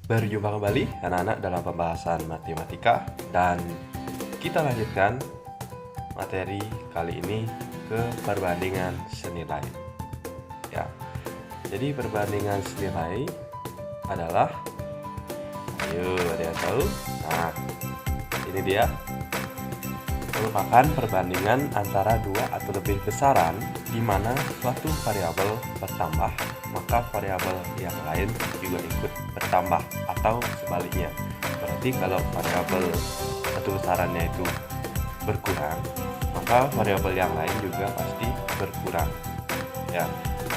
Berjumpa kembali anak-anak dalam pembahasan matematika, dan kita lanjutkan materi kali ini ke perbandingan senilai. Ya. Jadi perbandingan senilai adalah, ayo ada yang tahu? Nah, ini dia. Merupakan perbandingan antara dua atau lebih besaran di mana suatu variabel bertambah, maka variabel yang lain juga ikut bertambah, atau sebaliknya. Berarti kalau variabel satu besarannya itu berkurang, maka variabel yang lain juga pasti berkurang. Ya,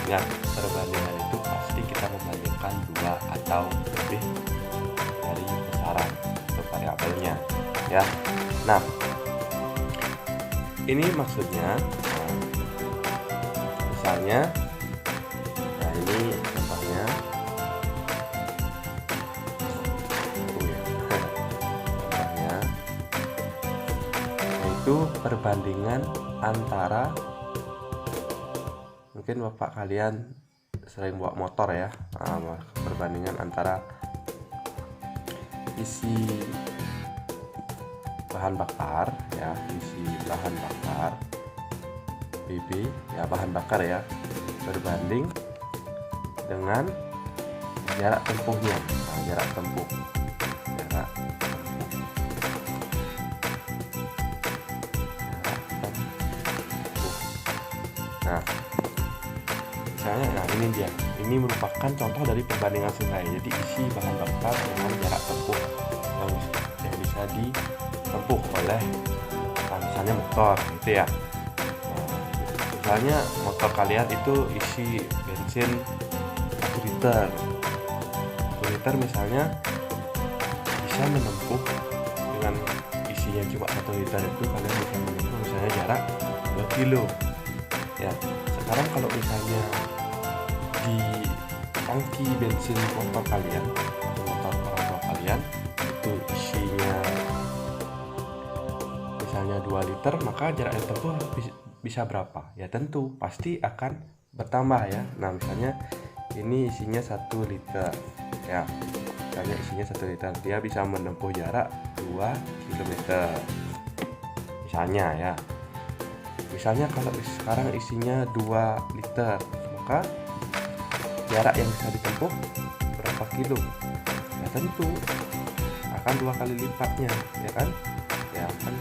ingat, perbandingan itu pasti kita membandingkan dua atau lebih dari besaran untuk variabelnya. Ya, nah ini maksudnya, misalnya, nah ini contohnya, contohnya yaitu perbandingan antara, mungkin bapak kalian sering bawa motor ya, perbandingan antara isi bahan bakar ya, isi bahan bakar BB ya, bahan bakar ya, berbanding dengan jarak tempuhnya. Nah, jarak tempuh. Nah, misalnya, nah ini dia. Ini merupakan contoh dari perbandingan senilai. Jadi isi bahan bakar dengan jarak tempuh yang bisa ditempuh oleh, misalnya motor gitu ya. Misalnya motor kalian itu isi bensin 1 liter. 1 liter misalnya bisa menempuh, dengan isinya cuma 1 liter itu kalian bisa menempuh misalnya jarak 2 kilo. Ya, sekarang kalau misalnya di tangki bensin motor kalian atau motor orang tua kalian itu isinya misalnya 2 liter, maka jarak yang tempuh bisa berapa? Ya tentu pasti akan bertambah ya. Nah, misalnya ini isinya 1 liter ya, misalnya isinya 1 liter, dia bisa menempuh jarak 2 km misalnya ya. Misalnya kalau sekarang isinya 2 liter, maka jarak yang bisa ditempuh berapa kilo? Ya tentu akan 2 kali lipatnya, ya kan? Ya akan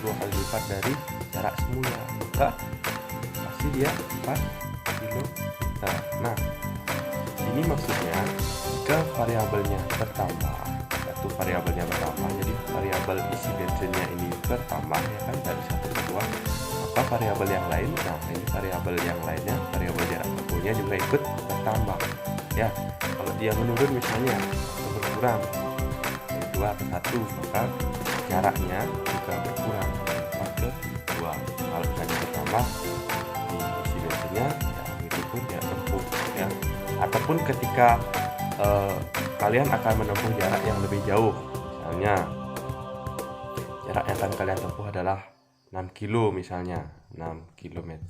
2 kali lipat dari jarak semula, maka pasti dia 4 kilometer. Nah, ini maksudnya jika variabelnya bertambah, satu variabelnya bertambah, jadi variabel isi bensinnya ini bertambah ya kan, dari 1 ke 2, maka variabel yang lain, nah ini variabel yang lainnya, variabel jarak tempuhnya juga ikut bertambah. Ya, kalau dia menurun misalnya atau berkurang dari 2 ke 1, maka jaraknya juga berkurang dari 4 ke 2. Kalau misalnya bertambah di isi bensinnya, ya begitu pun jarak tempuh ya. Ataupun ketika kalian akan menempuh jarak yang lebih jauh, misalnya jarak yang akan kalian tempuh adalah 6 kilo misalnya, 6 km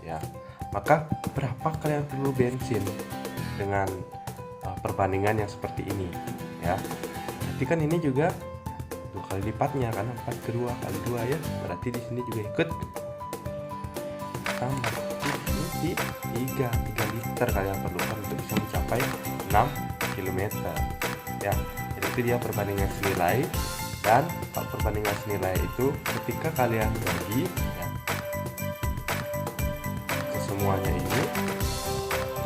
ya, maka berapa kalian perlu bensin dengan perbandingan yang seperti ini ya. Berarti kan ini juga 2 kali lipatnya, karena 4 ke 2 kali 2 ya, berarti di sini juga ikut tambah. Ini 3 liter kalian perlukan untuk bisa mencapai 6 km ya. Jadi itu dia perbandingan senilai. Dan kalau perbandingan senilai itu ketika kalian bagi ya, ke semuanya ini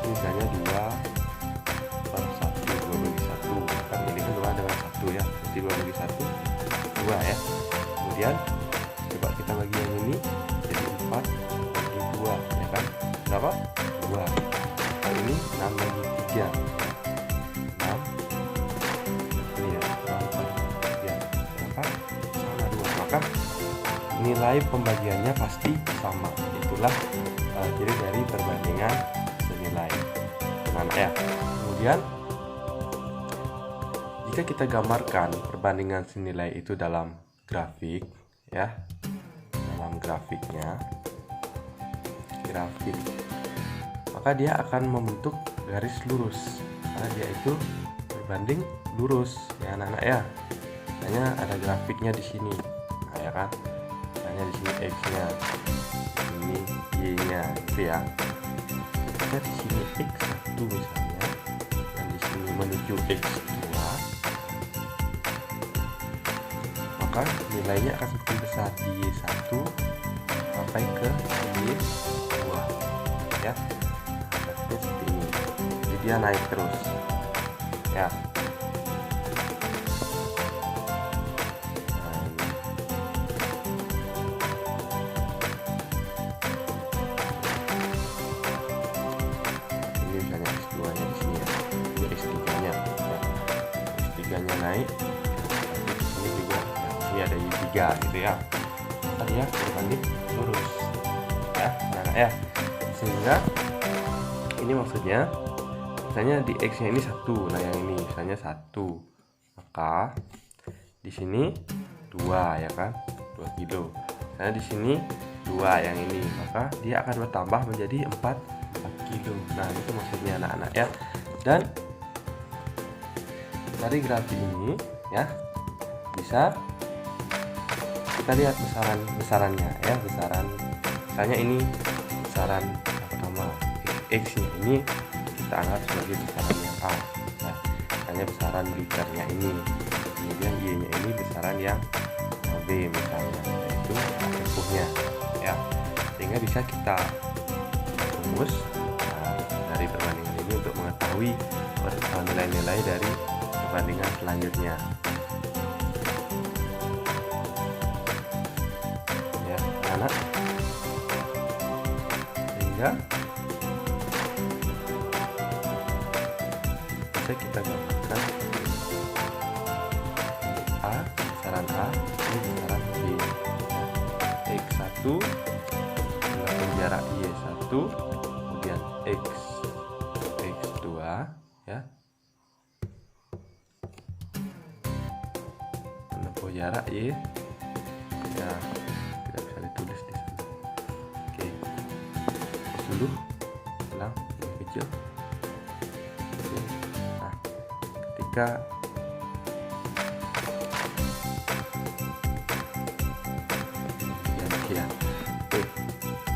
misalnya 2 per 1, 2 bagi 1 kan, ini kan 2 dengan 1 ya, jadi 2 bagi 1 2 ya. Kemudian coba kita bagi yang ini jadi 4 bagi 2 ya kan, berapa? 2. Kali ini 6 bagi 3 6, ini ya, 6 per 3 berapa? Sama 2, maka nilai pembagiannya pasti sama. Itulah ciri dari perbandingan senilai. Nah ya, kemudian jika kita gambarkan perbandingan senilai itu dalam grafik ya, dalam grafik, maka dia akan membentuk garis lurus karena dia itu berbanding lurus ya anak-anak ya. Misalnya ada grafiknya di sini, nah, ya kan? Misalnya di sini x-nya, ini y-nya, gitu ya. Jika di sini x1 misalnya, dan di sini menuju x2, maka nilainya akan semakin besar di y1 sampai ke y2 ya. Seperti ini, jadi dia naik terus ya. Ini misalnya x2 nya di sini ya, ini x3 nya ya. x3 nya naik, ini juga ya, ini ada y3 gitu ya. Tadi ya berbanding lurus ya anak-anak ya. Sehingga ini maksudnya misalnya di x nya ini 1, nah yang ini misalnya 1, maka di sini 2 ya kan, 2 kilo. Misalnya di sini 2 yang ini, maka dia akan bertambah menjadi 4 kilo. Nah itu maksudnya anak-anak ya. Dan dari grafik ini ya bisa kita lihat besarannya ya, besaran misalnya ini besaran yang pertama x nya ini kita anggap sebagai besaran yang A ya, hanya besaran liternya ini, kemudian y nya ini besaran yang B misalnya, yaitu tempuhnya ya. Sehingga bisa kita rumus dari perbandingan ini untuk mengetahui nilai-nilai dari perbandingan selanjutnya ya anak. Sehingga bisa kita gambarkan A, besaran A, ini besaran B, x1 menempuh jarak y1, kemudian x2 ya, menempuh jarak y ya, tidak bisa ditulis di sana. Oke, dulu ulang lebih kecil. Oke. Nah, ketika ya, oke,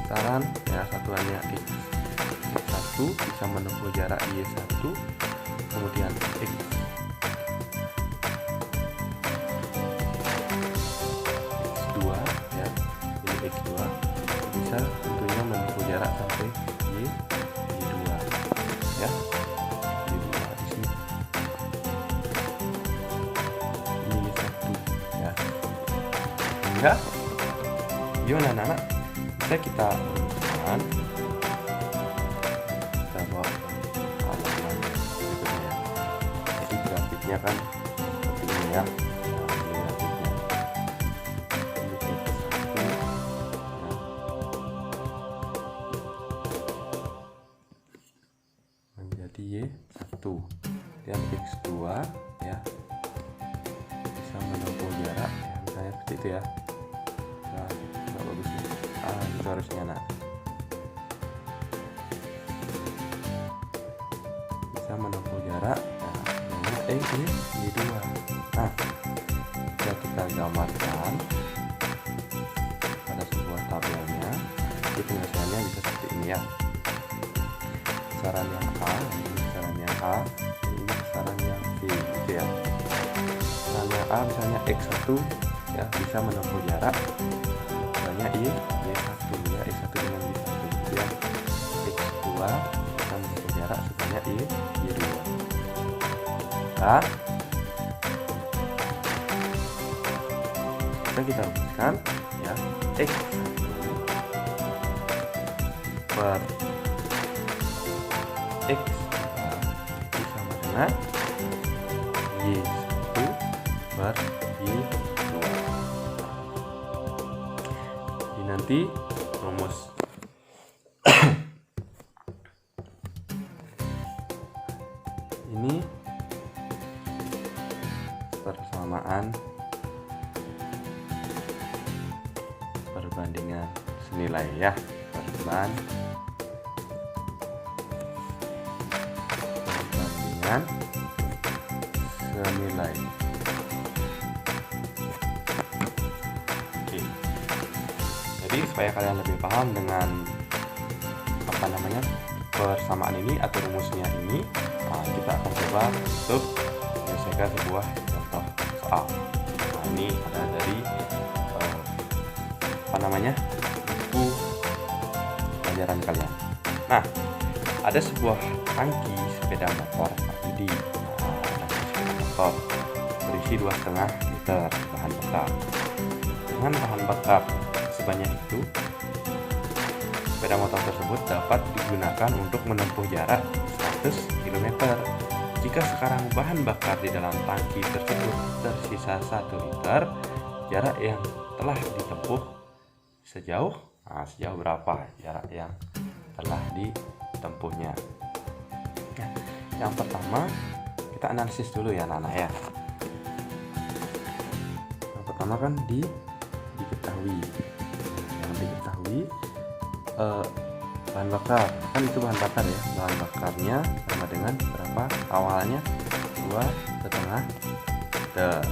saran ya satuannya x1 bisa menempuh jarak y1, kemudian x2 ya, ini x2 bisa tentunya menempuh jarak sampai y2 ya, y2 di sini, ini y1 ya. Sehingga gimana anak-anak, bisa kita rumuskan, kita bawa halaman berikutnya. Jadi grafiknya kan seperti ini ya. Nah, ini grafiknya. Ini x1 ya. Menjadi y1, dan x2 ya bisa menempuh jarak ya, misalnya seperti itu ya. Nah, nggak bagus nih. Itu harusnya nak bisa menempuh jarak ya, ini y2. Nah, jika kita gambarkan pada sebuah tabelnya, jadi penyelesaiannya bisa seperti ini ya. Besaran yang A, ini besaran yang A, dan ini besaran yang B gitu ya. Besaran yang A misalnya x1 ya, bisa menempuh jarak misalnya y1 ya, x1 dengan y1, kemudian x2 bisa menempuh jarak sebanyak y2. Nah, kita rumuskan ya, x1 per x2 itu sama dengan y1 per y2. Jadi nanti rumus ini persamaan perbandingan senilai ya, perbandingan senilai. Oke. Jadi supaya kalian lebih paham dengan persamaan ini atau rumusnya ini, kita akan coba untuk menyelesaikan sebuah contoh soal. Nah, ini ada dari buku pelajaran kalian. Nah, ada sebuah tangki sepeda motor di sepeda motor berisi 2,5 liter bahan bakar. Dengan bahan bakar sebanyak itu, sepeda motor tersebut dapat digunakan untuk menempuh jarak 100 km. Jika sekarang bahan bakar di dalam tangki tersebut tersisa 1 liter, jarak yang telah ditempuh sejauh berapa jarak yang telah ditempuhnya? Yang pertama, kita analisis dulu ya anak-anak ya. Yang pertama kan diketahui bahan bakar, kan itu bahan bakar ya. Bahan bakarnya sama dengan berapa? Awalnya 2,5 liter.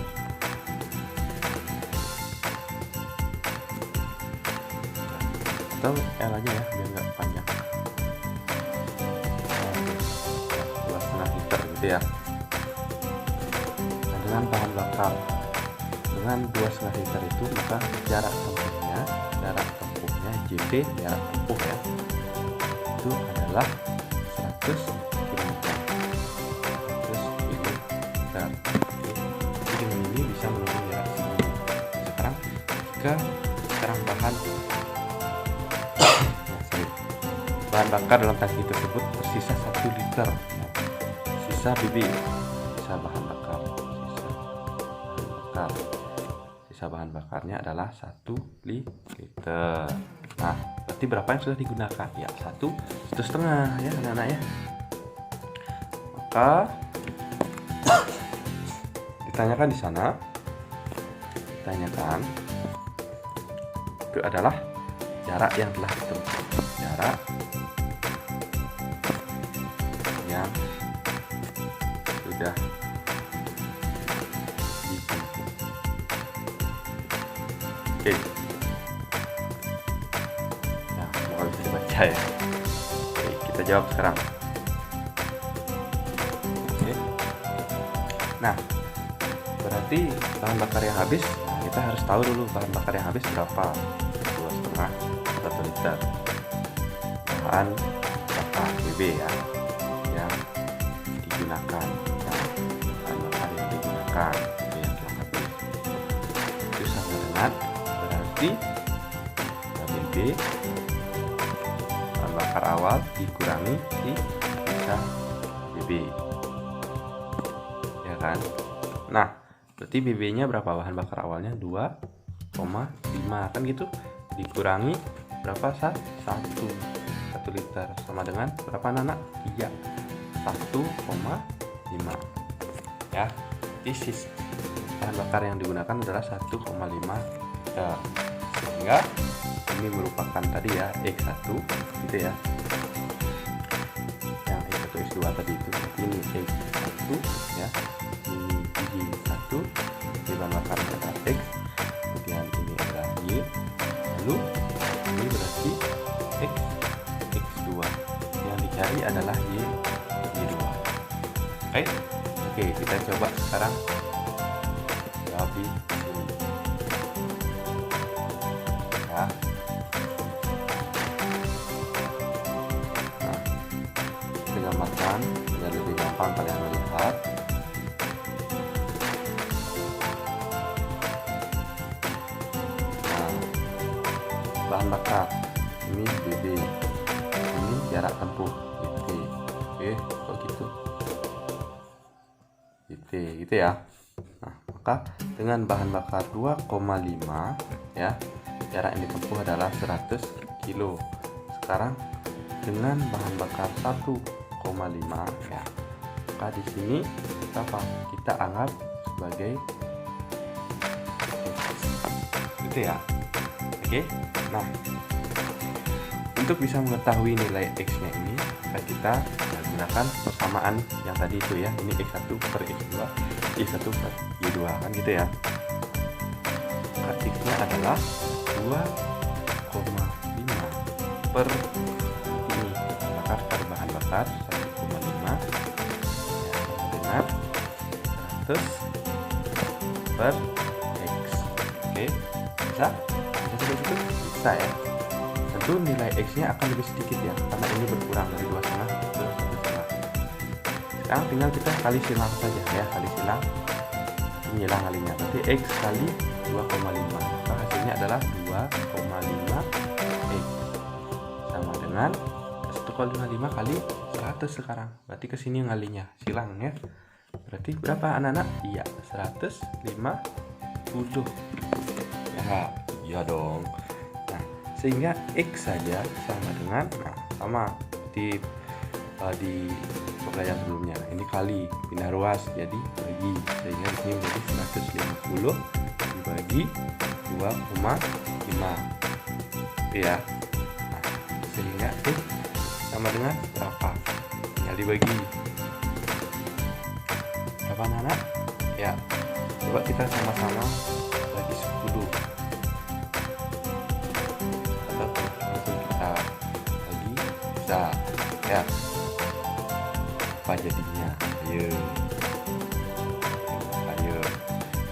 Atau L aja ya biar nggak panjang. 2,5 liter gitu ya. Nah, dengan bahan bakar dengan 2,5 liter itu, maka jarak tempuhnya JT, jarak tempuh ya, itu adalah 100 km. 100 km. Jadi dengan ini bisa menempuh jarak segini. Sekarang bahan bakar dalam tangki tersebut tersisa 1 liter. Sisa bahan bakarnya adalah 1 liter. Nah, berarti berapa yang sudah digunakan? Ya, 1,5 ya anak-anak ya. Maka ditanyakan di sana, itu adalah jarak yang telah ditempuh. Jarak yang sudah ditempuh. Oke. Nah, semoga bisa dibaca ya. Oke, kita jawab sekarang. Oke. Nah, berarti bahan bakar yang habis, kita harus tahu dulu bahan bakar yang habis berapa. 2,5 1 liter bahan bakar BB ya yang digunakan. Nah, bahan bakar yang digunakan itu yang telah habis, itu sama dengan berarti BB bahan bakar awal dikurangi sisa BB ya kan. Nah, berarti BB nya berapa? Bahan bakar awalnya 2,5 kan gitu, dikurangi berapa? 1 liter sama dengan berapa anak? 3, 1,5 ya. Isi bahan bakar yang digunakan adalah 1,5 liter, sehingga ini merupakan tadi ya X1 gitu ya, yang X1 X2 tadi itu. Ini X1 ya, ini biji 1, di bahan bakar ada X, kemudian ini ada Y, lalu ini berarti X2, yang dicari adalah Y2. Oke, kita coba sekarang jawab di sini ya. Nah, kita gambarkan biar lebih gampang kalian melihat. Bahan bakar ini BB, ini jarak tempuh GT. Oke, kok gitu ya. Nah, maka dengan bahan bakar 2,5 ya, jarak yang ditempuh adalah 100 kilo. Sekarang dengan bahan bakar 1,5 ya, maka di sini kita anggap sebagai gitu ya. Oke. Nah, untuk bisa mengetahui nilai X-nya ini, maka kita gunakan persamaan yang tadi itu ya. Ini X1 per X2 Y1 per Y2 kan gitu ya. Maka X-nya adalah 2,5 per ini bakar bahan bakar 1,5 ya, dengan 100 per X. Oke, bisa? Bisa ya. Tentu nilai X-nya akan lebih sedikit ya, karena ini berkurang dari 2,5 ke 1,5. Sekarang tinggal kita kali silang saja ya, kali silang menyilang kalinya. Berarti X kali 2,5, maka hasilnya adalah 2,5 X sama dengan 1,55 kali 100 sekarang. Berarti ke sini ngalinya, silang ya. Berarti berapa anak-anak? Iya, 150. Ya, iya dong. Nah, sehingga X saja sama dengan, nah sama di pembelajaran sebelumnya. Ini kali pindah ruas jadi bagi, sehingga ini menjadi 150 dibagi 2,5 ya. Nah, sehingga X sama dengan berapa? Tinggal dibagi berapa anak? Ya, coba kita sama-sama bagi 10 atau langsung kita bagi, bisa ya. Apa jadinya? Ayo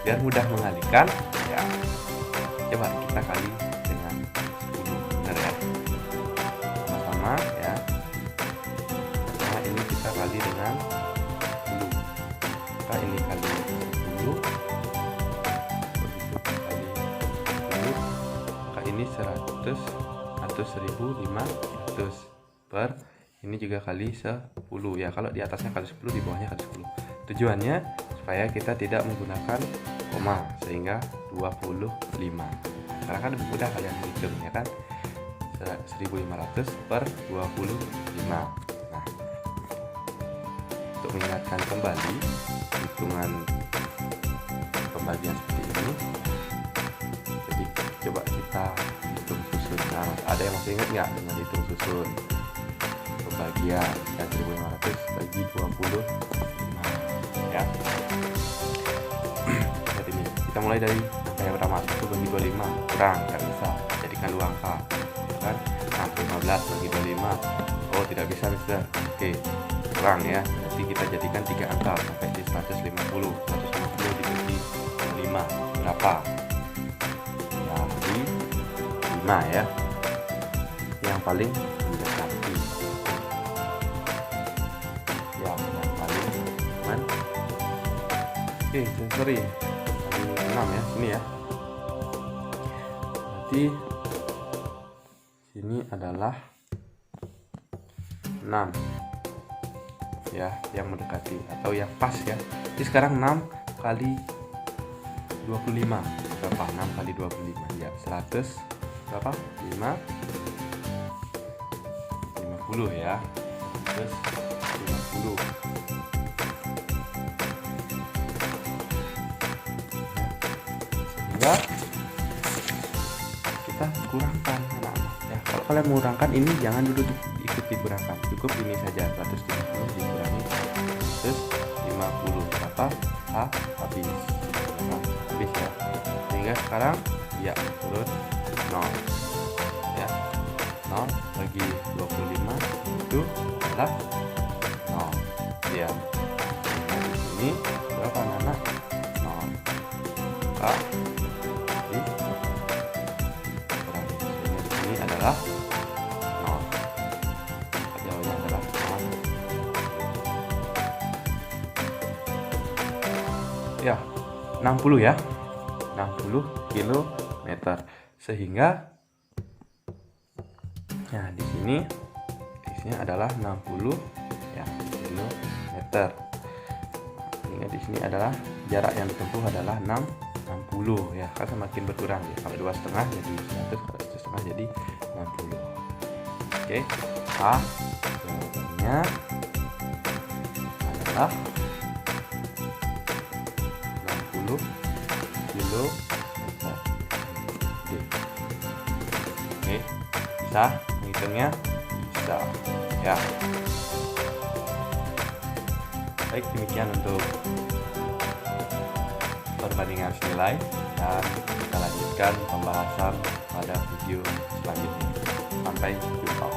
biar mudah mengalihkan ya, coba kita kali dengan 10, benar ya, sama-sama ya. Nah, ini kita kali dengan 10, maka ini kali 10, begitu kali 10, maka ini 100 atau 1500 per ini juga kali 10 ya. Kalau di atasnya kali 10, di bawahnya kali 10. Tujuannya supaya kita tidak menggunakan koma, sehingga 25. Karena kan lebih mudah kalian hitung ya kan. 1500 per 25. Nah, untuk mengingatkan kembali hitungan pembagian seperti ini, jadi coba kita hitung susun. Nah, ada yang masih ingat nggak dengan hitung susun pembagian ya? 1500 bagi 25 ya. Lihat ini, kita mulai dari angka yang pertama, 1 bagi 25 kurang, nggak bisa, jadikan 2 angka kan. Nah, 15 bagi 25, oh tidak bisa mister. Oke, kurang ya, nanti kita jadikan 3 angka sampai di 150. 150 dibagi 5 berapa ya? Di 5 ya, yang paling mendekati ya, yang paling aman. Oke, sorry, 6 ya, sini ya. Berarti sini adalah 6 ya, yang mendekati atau yang pas ya. Jadi sekarang 6 kali 25 berapa? 6 kali 25 ya, 100 berapa? 50 ya, 150. Sehingga kita kurangkan anak-anak ya. Kalau kalian mengurangkan ini, jangan dulu ikut dikurangkan, cukup ini saja, 150 dikurangi 150 berapa? Habis ya. Sehingga sekarang ya turun 0 ya. 0 bagi 25 itu adalah 0 ya. Nah, di sini berapa anak? 0. Maka di sini adalah 0. Jauhnya adalah 0 ya, 60 ya, 60 km. Sehingga nah, di sini X-nya adalah 60 ya, kilometer. Sehingga di sini adalah jarak yang ditempuh adalah 60 ya, kan semakin berkurang ya. Kalau 2,5 jadi 100, kalau 1,5 jadi 60. Oke, jawabannya adalah 60 km. Oke, bisa menghitungnya? Bisa ya. Baik, demikian untuk perbandingan arus nilai, dan kita lanjutkan pembahasan pada video selanjutnya. Sampai jumpa.